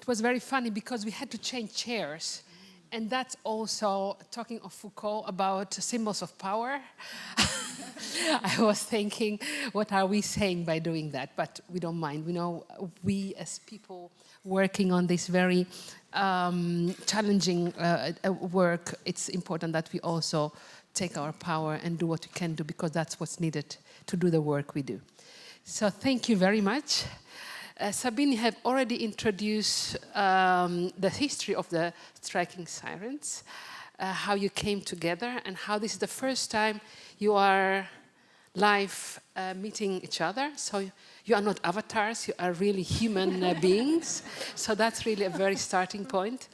it was very funny because we had to change chairs. And that's also, talking of Foucault, about symbols of power. I was thinking, what are we saying by doing that? But we don't mind. We know we as people working on this very challenging work, it's important that we also take our power and do what we can do, because that's what's needed to do the work we do. So thank you very much. Sabine have already introduced the history of the Striking Sirens, how you came together, and how this is the first time you are live meeting each other. So you are not avatars, you are really human beings. So that's really a very starting point.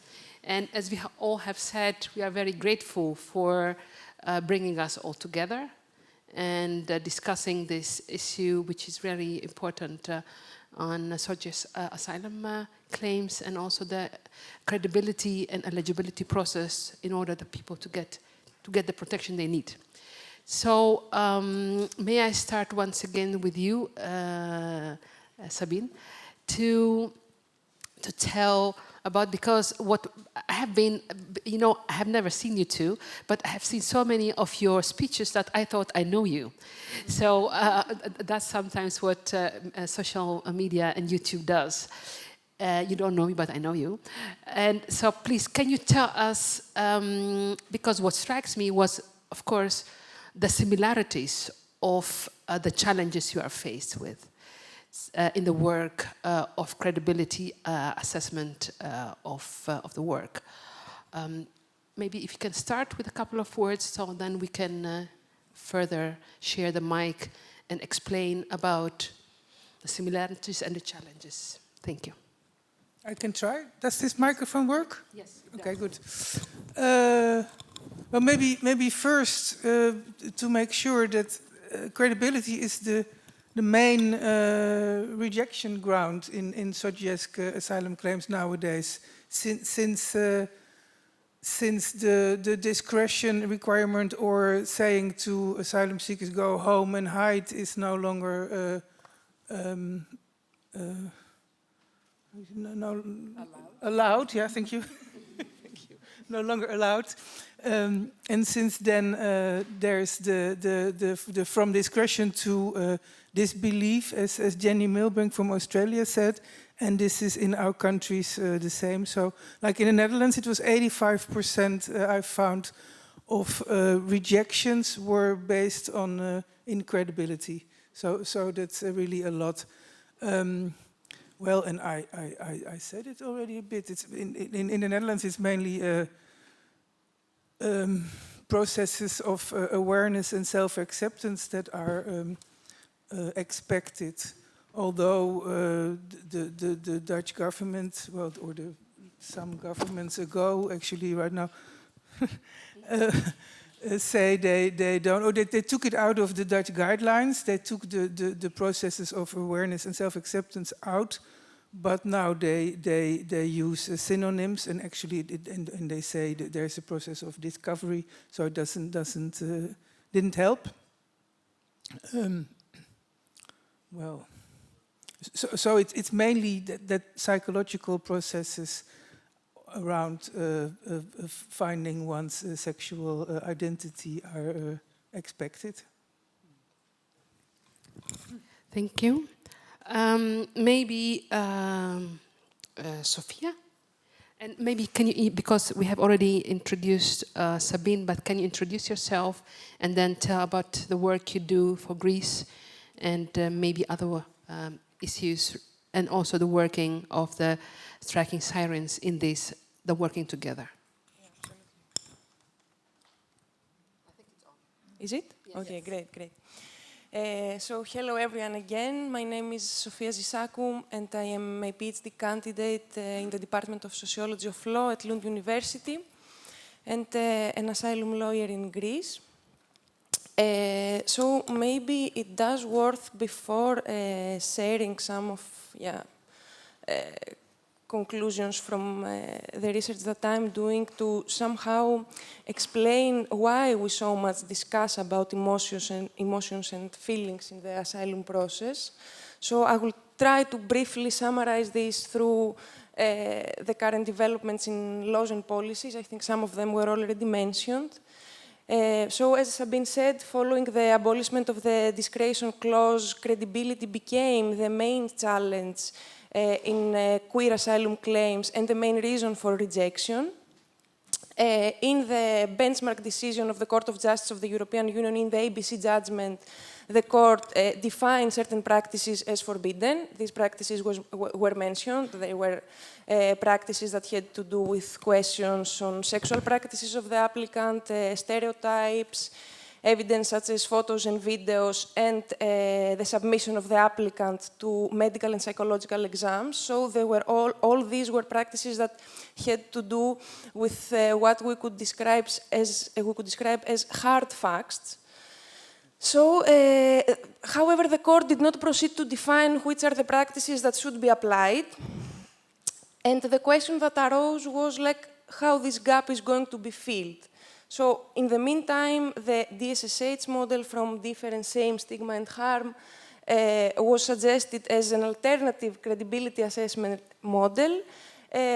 And as we all have said, we are very grateful for bringing us all together and discussing this issue, which is very important on Sorge's asylum claims, and also the credibility and eligibility process in order for people to get the protection they need. So may I start once again with you, Sabine, to tell about, because what I have been, I have never seen you two, but I have seen so many of your speeches that I thought I know you. So that's sometimes what social media and YouTube does. You don't know me, but I know you. And so please, can you tell us, because what strikes me was, of course, the similarities of the challenges you are faced with in the work of credibility assessment of the work. Maybe if you can start with a couple of words, so then we can further share the mic and explain about the similarities and the challenges. Thank you. I can try. Does this microphone work? Yes. Okay, good. Well, maybe first to make sure that credibility is the main rejection ground in Sorgesque asylum claims nowadays, since the discretion requirement or saying to asylum seekers go home and hide is no longer allowed. Yeah, thank you. Thank you. No longer allowed. And since then, there's the from discretion to disbelief, as Jenny Milbank from Australia said, and this is in our countries the same. So, like in the Netherlands, it was 85% I found of rejections were based on incredibility. So that's really a lot. Well, and I said it already a bit. It's in the Netherlands, it's mainly processes of awareness and self-acceptance that are expected. Although the Dutch government, well, or some governments ago, actually right now, say they don't, or they took it out of the Dutch guidelines. They took the processes of awareness and self-acceptance out, but now they use synonyms, and actually and they say that there's a process of discovery, so it didn't help. Well, so it's mainly that psychological processes around finding one's sexual identity are expected. Thank you. Maybe Sophia? And maybe can you, because we have already introduced Sabine, but can you introduce yourself and then tell about the work you do for Greece and maybe other issues, and also the working of the Striking Sirens in this, the working together. I think it's on. Is it? Yes, okay, yes. Great. So hello everyone again. My name is Sofia Zisakou and I am a PhD candidate in the Department of Sociology of Law at Lund University and an asylum lawyer in Greece. So maybe it does worth before sharing some of conclusions from the research that I'm doing to somehow explain why we so much discuss about emotions and feelings in the asylum process. So I will try to briefly summarize this through the current developments in laws and policies. I think some of them were already mentioned. So, as Sabine said, following the abolishment of the discretion clause, credibility became the main challenge in queer asylum claims and the main reason for rejection. In the benchmark decision of the Court of Justice of the European Union, in the ABC judgment, the court defined certain practices as forbidden. These practices were mentioned. They were practices that had to do with questions on sexual practices of the applicant, stereotypes, evidence such as photos and videos, and the submission of the applicant to medical and psychological exams. So they were all these were practices that had to do with what we could describe as hard facts. So, however, the court did not proceed to define which are the practices that should be applied. And the question that arose was like how this gap is going to be filled. So, in the meantime, the DSSH model from different shame, stigma, and harm was suggested as an alternative credibility assessment model,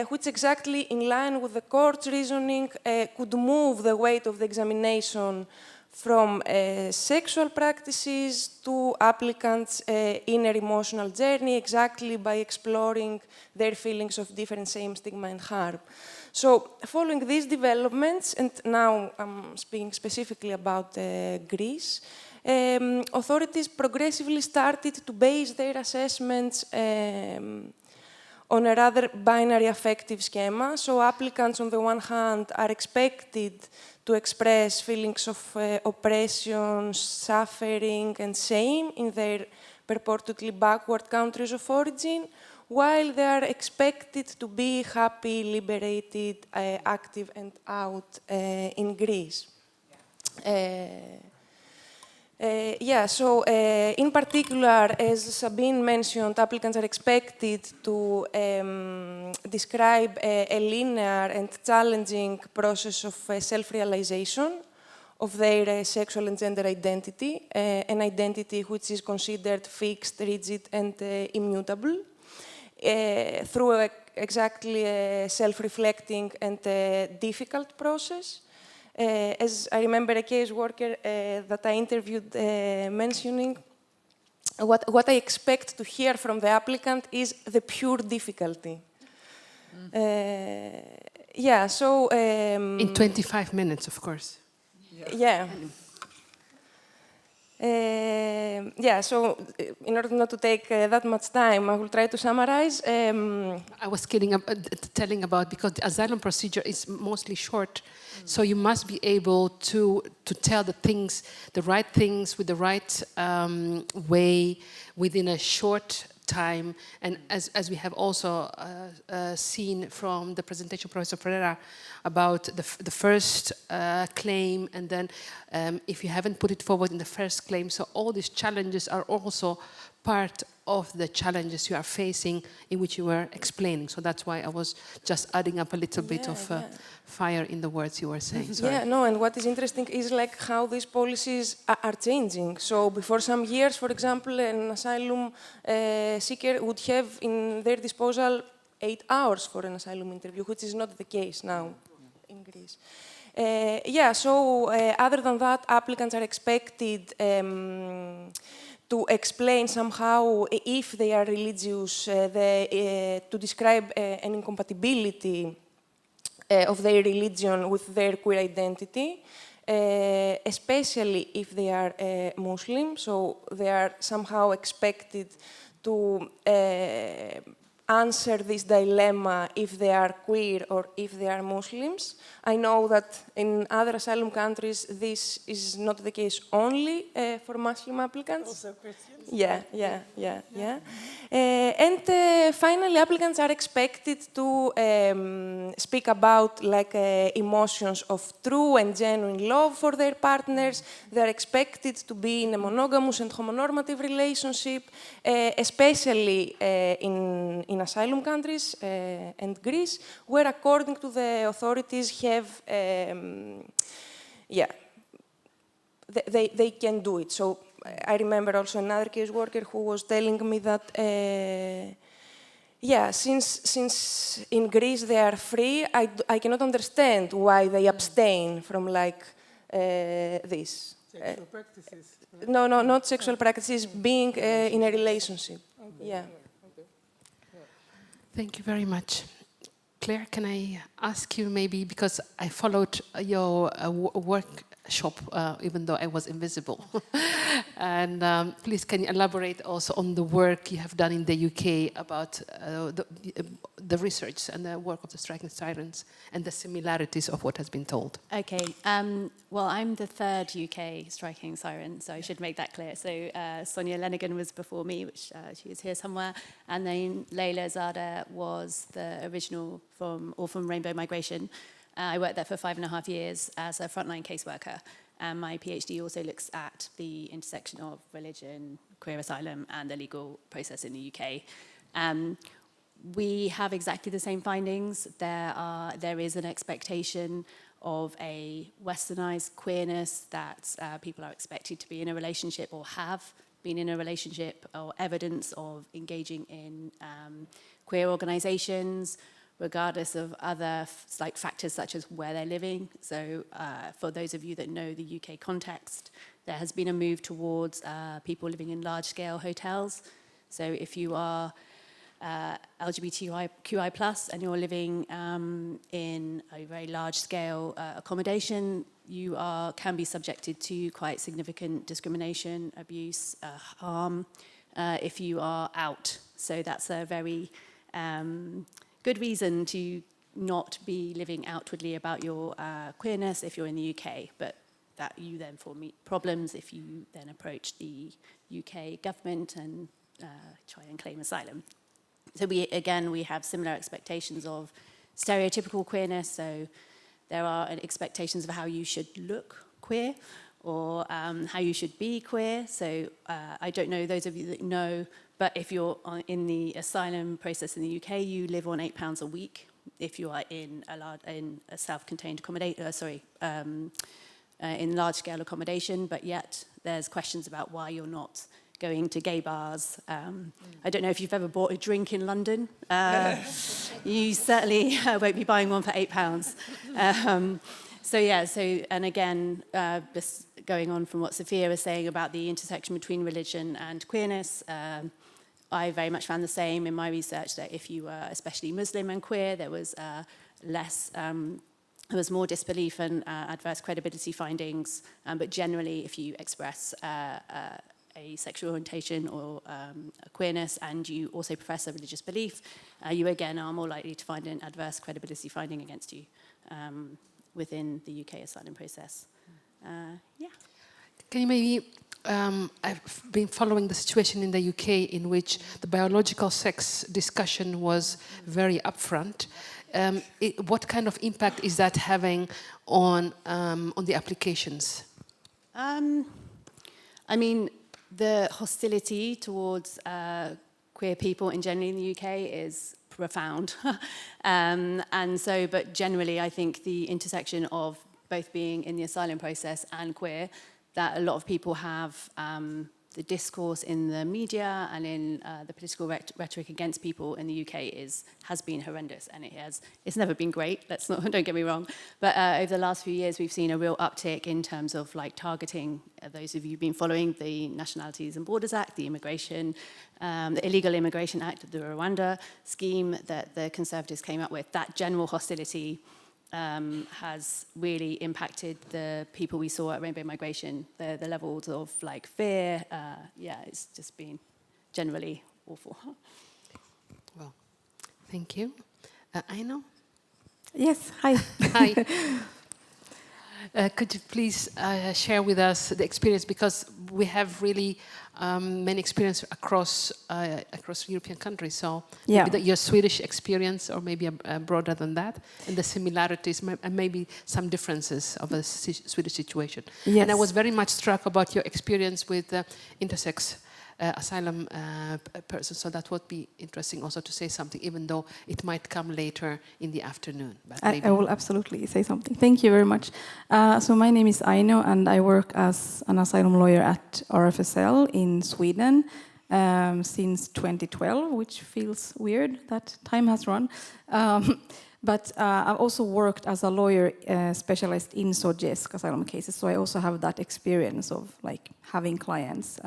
which exactly in line with the court's reasoning could move the weight of the examination from sexual practices to applicants' inner emotional journey, exactly by exploring their feelings of different shame, stigma, and harm. So, following these developments, and now I'm speaking specifically about Greece, authorities progressively started to base their assessments on a rather binary affective schema. So, applicants, on the one hand, are expected to express feelings of oppression, suffering, and shame in their purportedly backward countries of origin, while they are expected to be happy, liberated, active, and out in Greece. So in particular, as Sabine mentioned, applicants are expected to describe a linear and challenging process of self-realization of their sexual and gender identity, an identity which is considered fixed, rigid, and immutable, through exactly a self-reflecting and difficult process. As I remember a caseworker that I interviewed mentioning, what I expect to hear from the applicant is the pure difficulty. In 25 minutes, of course. So in order not to take that much time, I will try to summarize. I was telling about, because the asylum procedure is mostly short, so you must be able to tell the right things with the right way within a short time. And as we have also seen from the presentation of Professor Ferreira about the first claim, and then if you haven't put it forward in the first claim, so all these challenges are also part of the challenges you are facing, in which you were explaining. So that's why I was just adding up a little bit of fire in the words you were saying. And what is interesting is like how these policies are changing. So before some years, for example, an asylum seeker would have in their disposal 8 hours for an asylum interview, which is not the case now in Greece. Other than that, applicants are expected to explain somehow, if they are religious, to describe an incompatibility of their religion with their queer identity, especially if they are Muslim. So they are somehow expected to answer this dilemma if they are queer or if they are Muslims. I know that in other asylum countries, this is not the case only for Muslim applicants. Also Christians? And finally, applicants are expected to speak about like emotions of true and genuine love for their partners. They are expected to be in a monogamous and homonormative relationship, especially in asylum countries and Greece, where according to the authorities have, they can do it. So I remember also another caseworker who was telling me that Yeah, since in Greece they are free, I cannot understand why they abstain from like this. Sexual practices. No, not sexual practices, being in a relationship. Okay. Yeah. Okay. Thank you very much. Claire, can I ask you maybe, because I followed your workshop, even though I was invisible. And please, can you elaborate also on the work you have done in the UK about the research and the work of the striking sirens and the similarities of what has been told? Okay, well, I'm the third UK striking siren, so I should make that clear. So Sonia Lenigan was before me, which she is here somewhere, and then Leila Zada was the original from Rainbow Migration. I worked there for 5.5 years as a frontline caseworker, and my PhD also looks at the intersection of religion, queer asylum, and the legal process in the UK. We have exactly the same findings. There is an expectation of a westernized queerness that people are expected to be in a relationship or have been in a relationship, or evidence of engaging in queer organizations, regardless of other factors such as where they're living. So for those of you that know the UK context, there has been a move towards people living in large-scale hotels. So if you are LGBTQI+ and you're living in a very large-scale accommodation, you can be subjected to quite significant discrimination, abuse, harm if you are out. So that's a very good reason to not be living outwardly about your queerness if you're in the UK, but that you then meet problems if you then approach the UK government and try and claim asylum. So we have similar expectations of stereotypical queerness. So there are expectations of how you should look queer, or how you should be queer. So I don't know those of you that know, but if you're in the asylum process in the UK, you live on £8 a week. If you are in a self-contained accommodation, in large-scale accommodation, but yet there's questions about why you're not going to gay bars. I don't know if you've ever bought a drink in London. You certainly won't be buying one for £8. And again, just going on from what Sophia was saying about the intersection between religion and queerness, I very much found the same in my research, that if you were especially Muslim and queer, there was there was more disbelief and adverse credibility findings, but generally if you express a sexual orientation or a queerness and you also profess a religious belief, you again are more likely to find an adverse credibility finding against you within the UK asylum process. Yeah. Can you maybe, I've been following the situation in the UK in which the biological sex discussion was very upfront. What kind of impact is that having on the applications? I mean, the hostility towards queer people in general in the UK is profound. But generally, I think the intersection of both being in the asylum process and queer, that a lot of people have the discourse in the media and in the political rhetoric against people in the UK has been horrendous, and it's never been great. Don't get me wrong, but over the last few years we've seen a real uptick in terms of targeting those of you who've been following the Nationalities and Borders Act, the Illegal Immigration Act, the Rwanda scheme that the Conservatives came up with. That general hostility has really impacted the people we saw at Rainbow Migration. The levels of fear, it's just been generally awful. Well, thank you. Aino? Yes, hi. Hi. Could you please share with us the experience, because we have really many experience across European countries. So maybe your Swedish experience, or maybe broader than that, and the similarities and maybe some differences of the Swedish situation. Yes. And I was very much struck about your experience with intersex asylum person. So that would be interesting also to say something, even though it might come later in the afternoon. But I will absolutely say something. Thank you very much. So my name is Aino, and I work as an asylum lawyer at RFSL in Sweden. since 2012, which feels weird that time has run. But I've also worked as a lawyer specialist in SOGESC asylum cases, so I also have that experience of like having clients.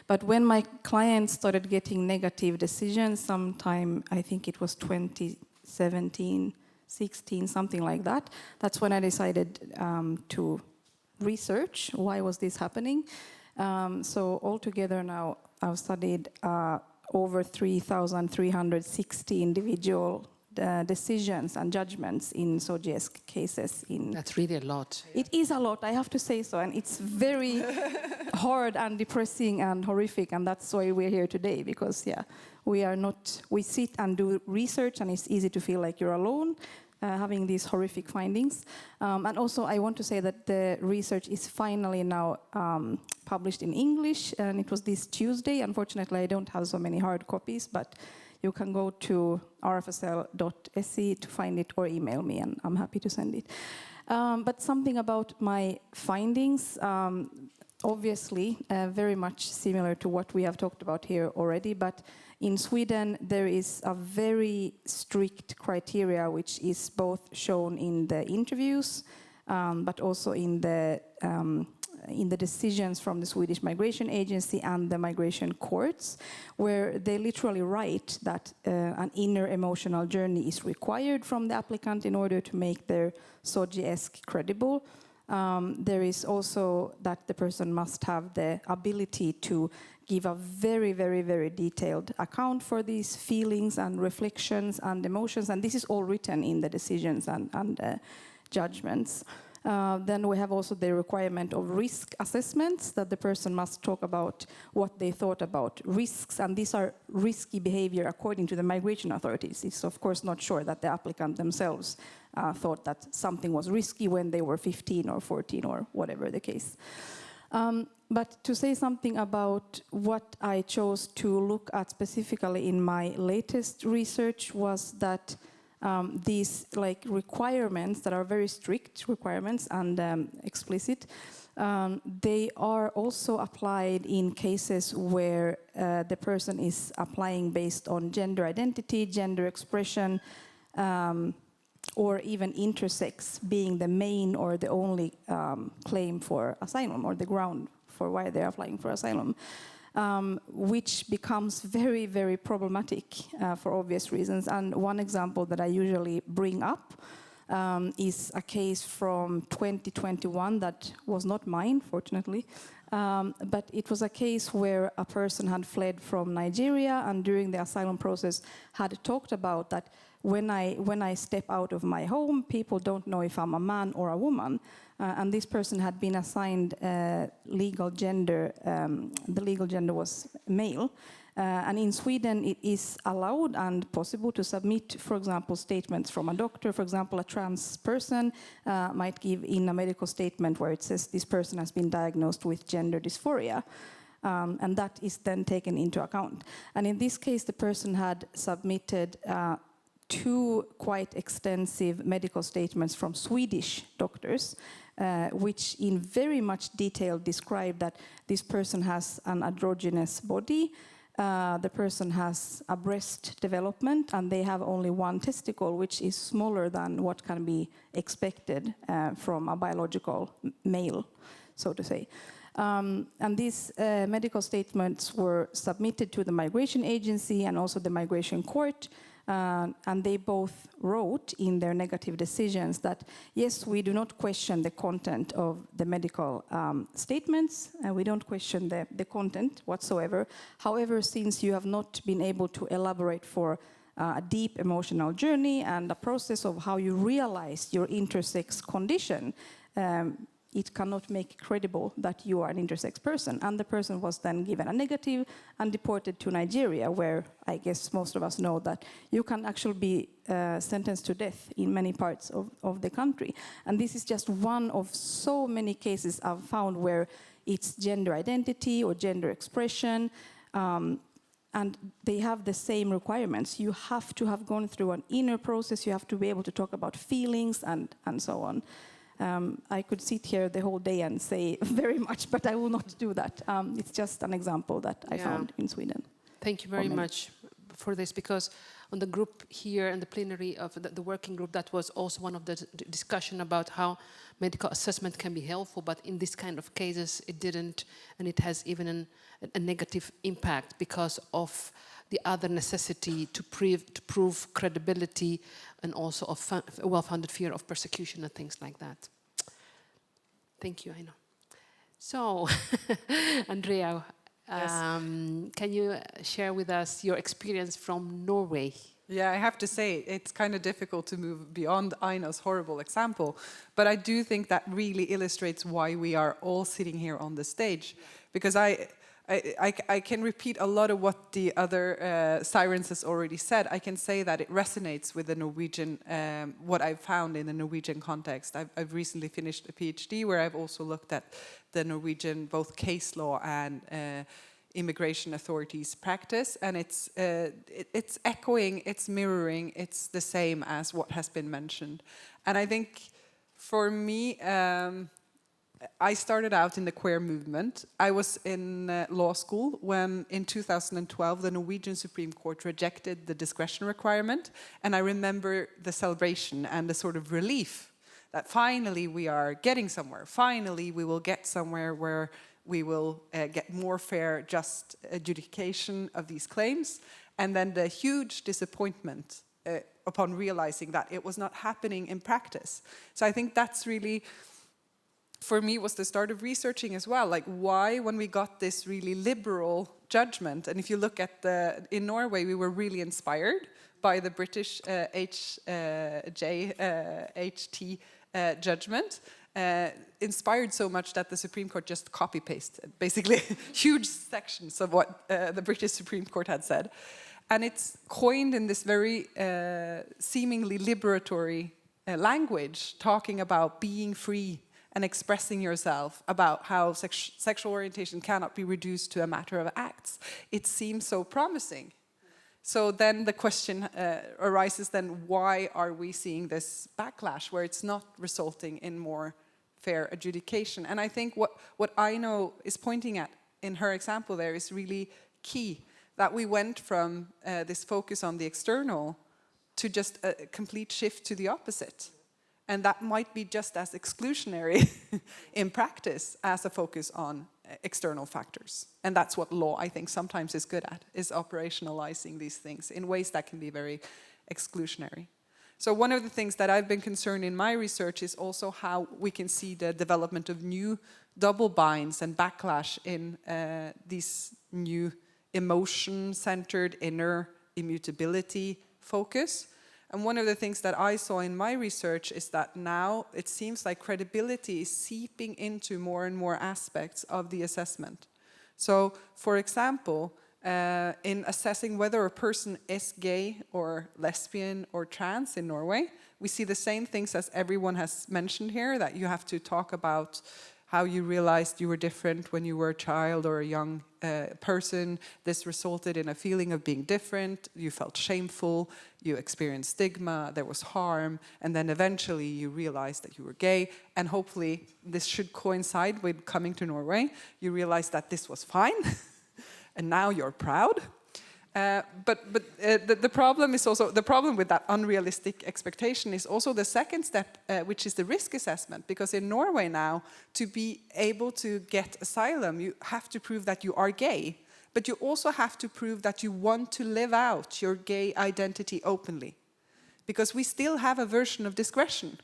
But when my clients started getting negative decisions sometime, I think it was 2017, 16, something like that, that's when I decided to research why was this happening. So altogether now I've studied over 3,360 individual decisions and judgments in SOGESC cases. That's really a lot. It is a lot, I have to say so, and it's very hard and depressing and horrific, and that's why we're here today, because we sit and do research, and it's easy to feel like you're alone, having these horrific findings. And also I want to say that the research is finally now published in English, and it was this Tuesday. Unfortunately, I don't have so many hard copies, but you can go to rfsl.se to find it or email me, and I'm happy to send it. But something about my findings, obviously very much similar to what we have talked about here already, but in Sweden there is a very strict criteria which is both shown in the interviews, but also in the decisions from the Swedish Migration Agency and the migration courts, where they literally write that an inner emotional journey is required from the applicant in order to make their SOGESC credible. There is also that the person must have the ability to give a very, very, very detailed account for these feelings and reflections and emotions, and this is all written in the decisions and judgments. Then we have also the requirement of risk assessments, that the person must talk about what they thought about risks, and these are risky behavior according to the migration authorities. It's of course not sure that the applicant themselves thought that something was risky when they were 15 or 14 or whatever the case. But to say something about what I chose to look at specifically in my latest research was that these like requirements that are very strict requirements and explicit, they are also applied in cases where the person is applying based on gender identity, gender expression, or even intersex being the main or the only claim for asylum, or the ground for why they're applying for asylum. Which becomes very, very problematic for obvious reasons. And one example that I usually bring up is a case from 2021 that was not mine, fortunately. But it was a case where a person had fled from Nigeria, and during the asylum process had talked about that when I step out of my home, people don't know if I'm a man or a woman. And this person had been assigned legal gender. The legal gender was male. And in Sweden, it is allowed and possible to submit, for example, statements from a doctor. For example, a trans person might give in a medical statement where it says this person has been diagnosed with gender dysphoria. And that is then taken into account. And in this case, the person had submitted 2 quite extensive medical statements from Swedish doctors, which in very much detail describe that this person has an androgynous body, the person has a breast development, and they have only 1 testicle, which is smaller than what can be expected from a biological male, so to say. And these medical statements were submitted to the migration agency and also the migration court. And they both wrote in their negative decisions that, yes, we do not question the content of the medical statements, and we don't question the content whatsoever. However, since you have not been able to elaborate for a deep emotional journey and a process of how you realize your intersex condition, it cannot make credible that you are an intersex person. And the person was then given a negative and deported to Nigeria, where I guess most of us know that you can actually be sentenced to death in many parts of the country. And this is just one of so many cases I've found where it's gender identity or gender expression, and they have the same requirements. You have to have gone through an inner process, you have to be able to talk about feelings and so on. I could sit here the whole day and say very much, but I will not do that. It's just an example that I found in Sweden. Thank you very much for this, because on the group here and the plenary of the working group, that was also one of the discussion about how medical assessment can be helpful, but in this kind of cases it didn't, and it has even a negative impact because of the other necessity to prove credibility and also of a well-founded fear of persecution and things like that. Thank you, I know. So, Andrea, can you share with us your experience from Norway? Yeah, I have to say, it's kind of difficult to move beyond Aina's horrible example, but I do think that really illustrates why we are all sitting here on the stage, because I can repeat a lot of what the other sirens has already said. I can say that it resonates with the Norwegian, what I've found in the Norwegian context. I've recently finished a PhD where I've also looked at the Norwegian, both case law and immigration authorities practice, and it's echoing, it's mirroring, it's the same as what has been mentioned. And I think for me, I started out in the queer movement. I was in law school when, in 2012, the Norwegian Supreme Court rejected the discretion requirement, and I remember the celebration and the sort of relief that finally we are getting somewhere. Finally, we will get somewhere where we will get more fair, just adjudication of these claims, and then the huge disappointment upon realizing that it was not happening in practice. So I think that's really, for me, was the start of researching as well, like why, when we got this really liberal judgment, and if you look at in Norway, we were really inspired by the British HT judgment, inspired so much that the Supreme Court just copy-pasted, basically, huge sections of what the British Supreme Court had said. And it's coined in this very seemingly liberatory language, talking about being free and expressing yourself, about how sexual orientation cannot be reduced to a matter of acts. It seems so promising. So then the question arises then, why are we seeing this backlash where it's not resulting in more fair adjudication? And I think what Aino is pointing at in her example there is really key, that we went from this focus on the external to just a complete shift to the opposite. And that might be just as exclusionary in practice as a focus on external factors. And that's what law, I think, sometimes is good at, is operationalizing these things in ways that can be very exclusionary. So one of the things that I've been concerned in my research is also how we can see the development of new double binds and backlash in these new emotion-centered inner immutability focus. And one of the things that I saw in my research is that now it seems like credibility is seeping into more and more aspects of the assessment. So, for example, in assessing whether a person is gay or lesbian or trans in Norway, we see the same things as everyone has mentioned here, that you have to talk about how you realized you were different when you were a child or a young person. This resulted in a feeling of being different. You felt shameful, you experienced stigma, there was harm, and then eventually you realized that you were gay, and hopefully this should coincide with coming to Norway. You realized that this was fine, and now you're proud. But the problem is also, the problem with that unrealistic expectation is also the second step, which is the risk assessment. Because in Norway now, to be able to get asylum, you have to prove that you are gay, but you also have to prove that you want to live out your gay identity openly. Because we still have a version of discretion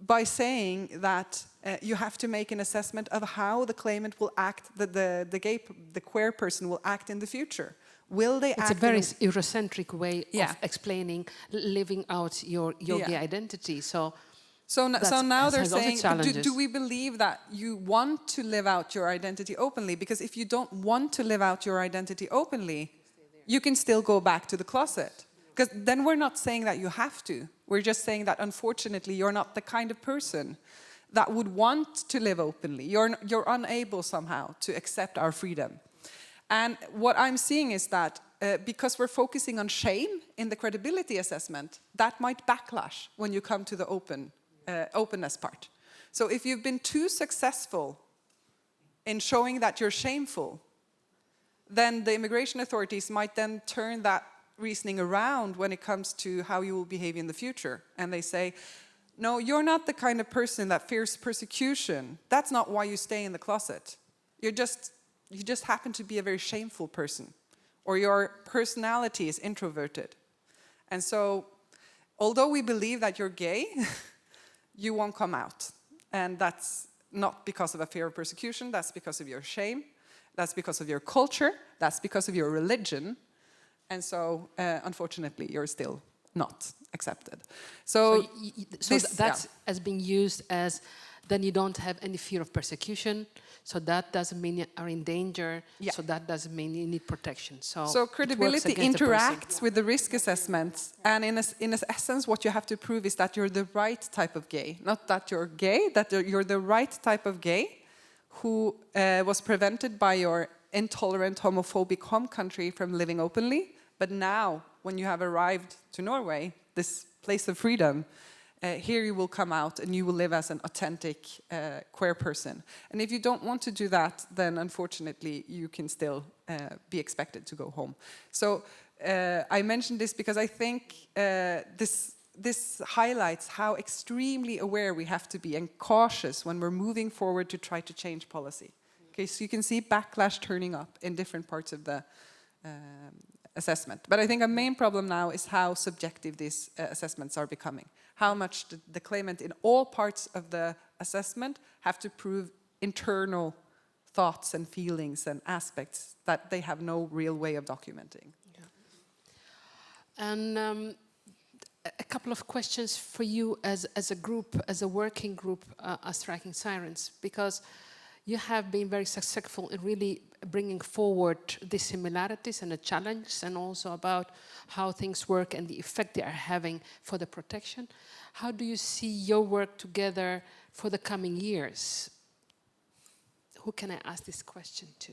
by saying that you have to make an assessment of how the claimant will act, the queer person will act in the future. Will they it's act a very Eurocentric way of explaining living out your gay identity. So now they're saying, do we believe that you want to live out your identity openly? Because if you don't want to live out your identity openly, you can still go back to the closet. Because then we're not saying that you have to. We're just saying that, unfortunately, you're not the kind of person that would want to live openly. You're unable somehow to accept our freedom. And what I'm seeing is that because we're focusing on shame in the credibility assessment, that might backlash when you come to the openness part. So if you've been too successful in showing that you're shameful, then the immigration authorities might then turn that reasoning around when it comes to how you will behave in the future. And they say, no, you're not the kind of person that fears persecution. That's not why you stay in the closet. You just happen to be a very shameful person, or your personality is introverted. And so, although we believe that you're gay, you won't come out. And that's not because of a fear of persecution, that's because of your shame, that's because of your culture, that's because of your religion. And so, unfortunately, you're still not accepted. So, that's as being used as, then you don't have any fear of persecution, so that doesn't mean you are in danger, so that doesn't mean you need protection. So credibility interacts with the risk assessments, and in essence what you have to prove is that you're the right type of gay. Not that you're gay, that you're the right type of gay who was prevented by your intolerant homophobic home country from living openly, but now when you have arrived to Norway, this place of freedom, here you will come out and you will live as an authentic queer person. And if you don't want to do that, then unfortunately you can still be expected to go home. So I mentioned this because I think this highlights how extremely aware we have to be and cautious when we're moving forward to try to change policy. Okay, so you can see backlash turning up in different parts of the assessment. But I think a main problem now is how subjective these assessments are becoming. How much the claimant in all parts of the assessment have to prove internal thoughts and feelings and aspects that they have no real way of documenting. Yeah. And a couple of questions for you as a group, as a working group, as Striking Sirens, because you have been very successful in really bringing forward the similarities and the challenges, and also about how things work and the effect they are having for the protection. How do you see your work together for the coming years? Who can I ask this question to?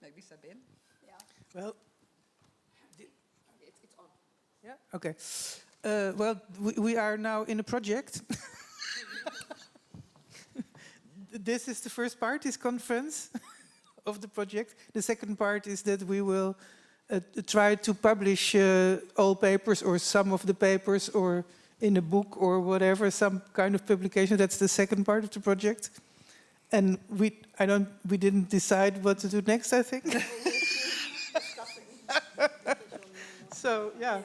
Maybe Sabine? Yeah. Well, it's on. Yeah, okay. Well, we are now in a project. This is the first part, this conference of the project. The second part is that we will try to publish all papers or some of the papers or in a book or whatever, some kind of publication. That's the second part of the project. And we didn't decide what to do next, I think. So, yeah.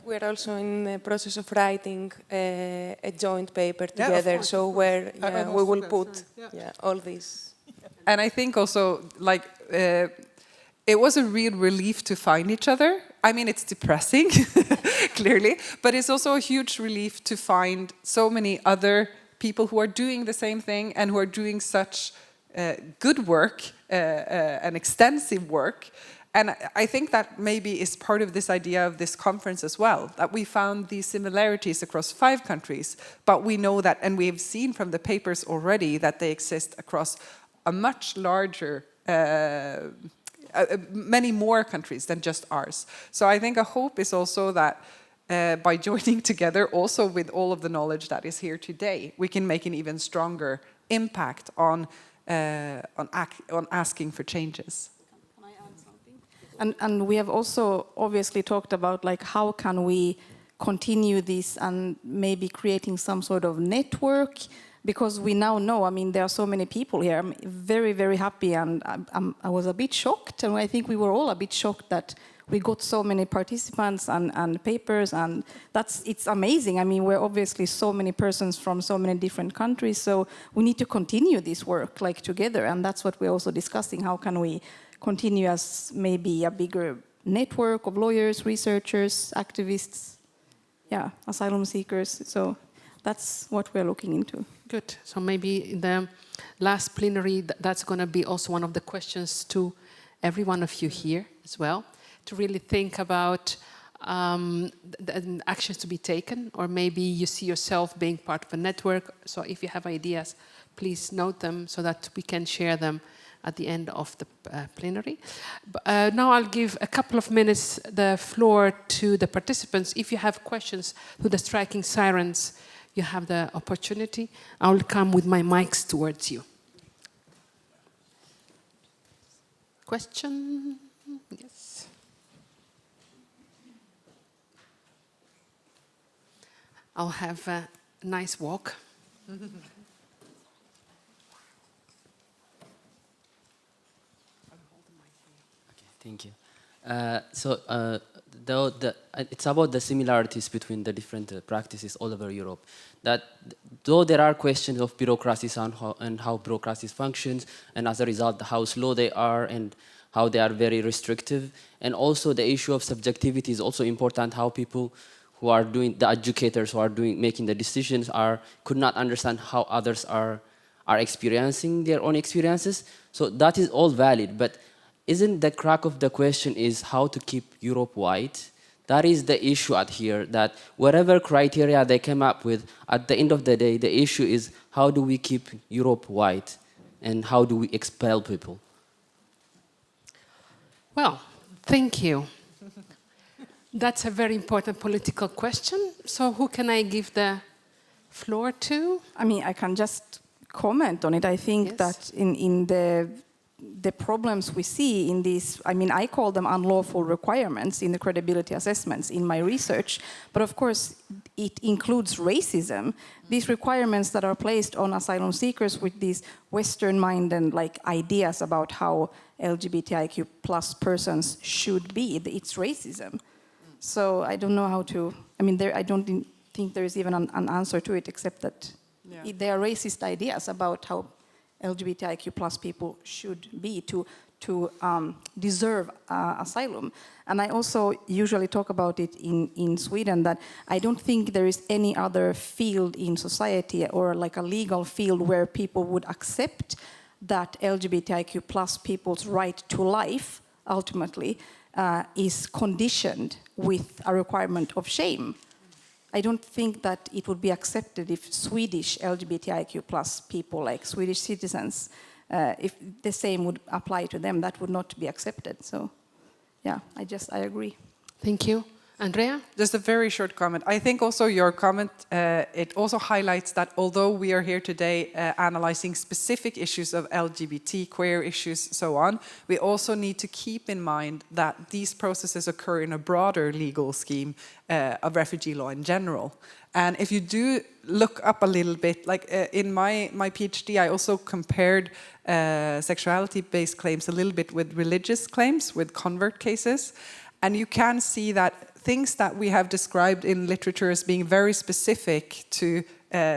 We're also in the process of writing a joint paper together, so where we will put all these. And I think also, like, it was a real relief to find each other. I mean, it's depressing, clearly, but it's also a huge relief to find so many other people who are doing the same thing and who are doing such good work and extensive work. And I think that maybe is part of this idea of this conference as well, that we found these similarities across 5 countries, but we know that, and we've seen from the papers already, that they exist across a much larger, many more countries than just ours. So I think a hope is also that by joining together, also with all of the knowledge that is here today, we can make an even stronger impact on asking for changes. And we have also obviously talked about like how can we continue this and maybe creating some sort of network, because we now know, I mean, there are so many people here. I'm very, very happy, and I was a bit shocked, and I think we were all a bit shocked that we got so many participants and papers, and it's amazing. I mean, we're obviously so many persons from so many different countries, so we need to continue this work like together, and that's what we're also discussing. How can we continue as maybe a bigger network of lawyers, researchers, activists, asylum seekers. So that's what we're looking into. Good. So maybe in the last plenary, that's going to be also one of the questions to every one of you here as well, to really think about the actions to be taken, or maybe you see yourself being part of a network. So if you have ideas, please note them so that we can share them at the end of the plenary. Now I'll give a couple of minutes the floor to the participants. If you have questions to the Striking Sirens, you have the opportunity. I will come with my mics towards you. Question? Yes. I'll have a nice walk. Thank you. It's about the similarities between the different practices all over Europe. That though there are questions of bureaucracies and how bureaucracies functions, and as a result how slow they are and how they are very restrictive, and also the issue of subjectivity is also important. How people who are doing, the educators who are making the decisions could not understand how others are experiencing their own experiences. So that is all valid, but isn't the crack of the question is how to keep Europe white? That is the issue at here, that whatever criteria they came up with, at the end of the day, the issue is how do we keep Europe white and how do we expel people? Well, thank you. That's a very important political question. So who can I give the floor to? I mean, I can just comment on it. I think Yes. that in the problems we see in these, I mean, I call them unlawful requirements in the credibility assessments in my research, but of course it includes racism. These requirements that are placed on asylum seekers with these Western mind and like ideas about how LGBTIQ plus persons should be, it's racism. So I don't know how to, I mean, I don't think there is even an answer to it except that there are racist ideas about how LGBTIQ plus people should be to deserve asylum. And I also usually talk about it in Sweden, that I don't think there is any other field in society or like a legal field where people would accept that LGBTIQ plus people's right to life ultimately is conditioned with a requirement of shame. I don't think that it would be accepted if Swedish LGBTIQ plus people, like Swedish citizens, if the same would apply to them, that would not be accepted. So, yeah, I agree. Thank you. Andrea? Just a very short comment. I think also your comment, it also highlights that although we are here today analyzing specific issues of LGBT, queer issues, so on, we also need to keep in mind that these processes occur in a broader legal scheme of refugee law in general. And if you do look up a little bit, like in my PhD, I also compared sexuality-based claims a little bit with religious claims, with convert cases. And you can see that things that we have described in literature as being very specific to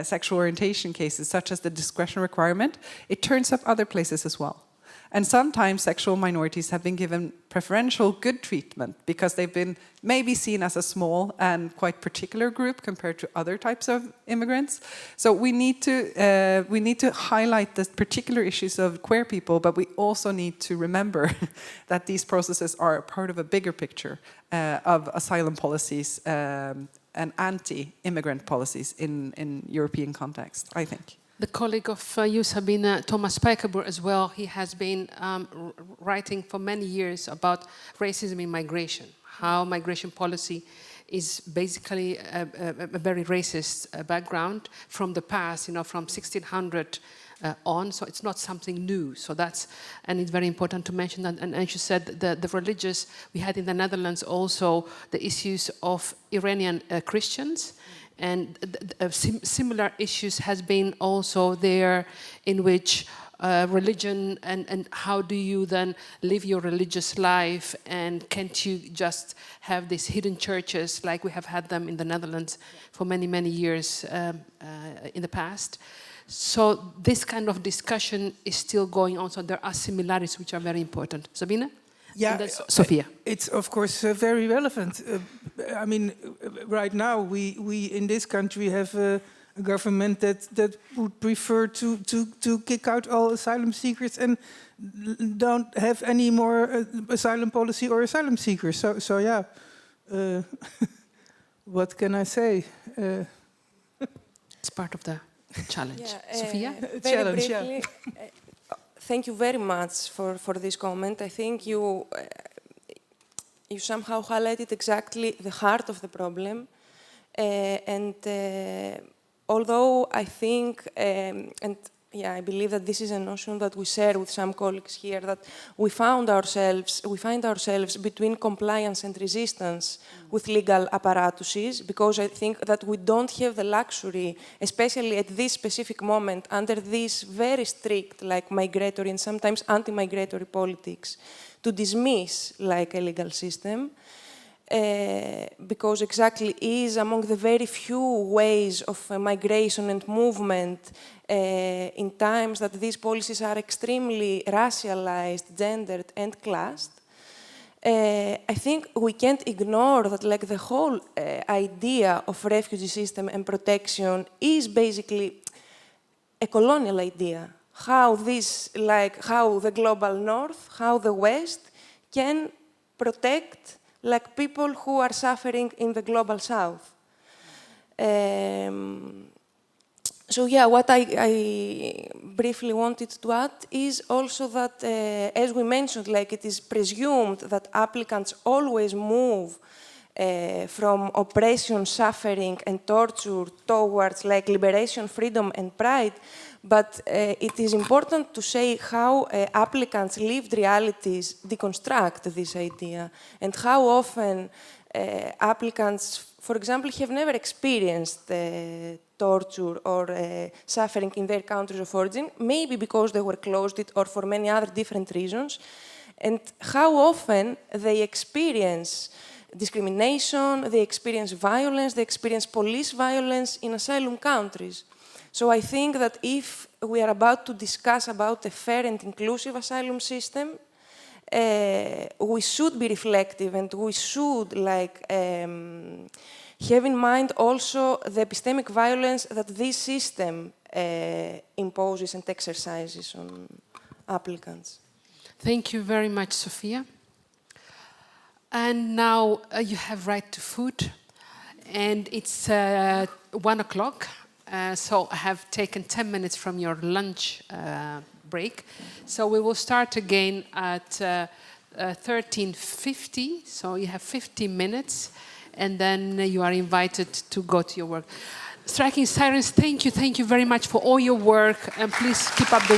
sexual orientation cases, such as the discretion requirement, it turns up other places as well. And sometimes sexual minorities have been given preferential good treatment because they've been maybe seen as a small and quite particular group compared to other types of immigrants. So we need to highlight the particular issues of queer people, but we also need to remember that these processes are part of a bigger picture of asylum policies and anti-immigrant policies in European context, I think. The colleague of you, Sabine, Thomas Spijkerboer as well, he has been writing for many years about racism in migration, how migration policy is basically a very racist background from the past, you know, from 1600 on, so it's not something new. So that's, and it's very important to mention that. And as you said, the religious, we had in the Netherlands also the issues of Iranian Christians. And similar issues has been also there, in which religion and how do you then live your religious life, and can't you just have these hidden churches like we have had them in the Netherlands for many, many years in the past. So this kind of discussion is still going on, so there are similarities which are very important. Sabine? Yeah, Sophia. It's of course very relevant. I mean, right now we in this country have a government that would prefer to kick out all asylum seekers and don't have any more asylum policy or asylum seekers. So yeah, what can I say? It's part of the challenge. Yeah, Sophia? very Challenge, briefly, thank you very much for this comment. I think you somehow highlighted exactly the heart of the problem. And although I think, and yeah, I believe that this is a notion that we share with some colleagues here, that we find ourselves between compliance and resistance with legal apparatuses, because I think that we don't have the luxury, especially at this specific moment, under this very strict, like migratory and sometimes anti-migratory politics, to dismiss like a legal system. Because exactly is among the very few ways of migration and movement in times that these policies are extremely racialized, gendered, and classed. I think we can't ignore that, like, the whole idea of refugee system and protection is basically a colonial idea. How this, like, how the global north, how the West can protect like people who are suffering in the global south. So yeah, what I briefly wanted to add is also that, as we mentioned, like, it is presumed that applicants always move from oppression, suffering, and torture towards like liberation, freedom, and pride. But it is important to say how applicants' lived realities deconstruct this idea, and how often applicants, for example, have never experienced torture or suffering in their countries of origin, maybe because they were closed or for many other different reasons, and how often they experience discrimination, they experience violence, they experience police violence in asylum countries. So I think that if we are about to discuss about a fair and inclusive asylum system, we should be reflective, and we should like have in mind also the epistemic violence that this system imposes and exercises on applicants. Thank you very much, Sophia. And now you have right to food, and it's 1 o'clock. So I have taken 10 minutes from your lunch break. So we will start again at 13:50. So you have 15 minutes, and then you are invited to go to your work. Striking Sirens, thank you very much for all your work, and please keep up the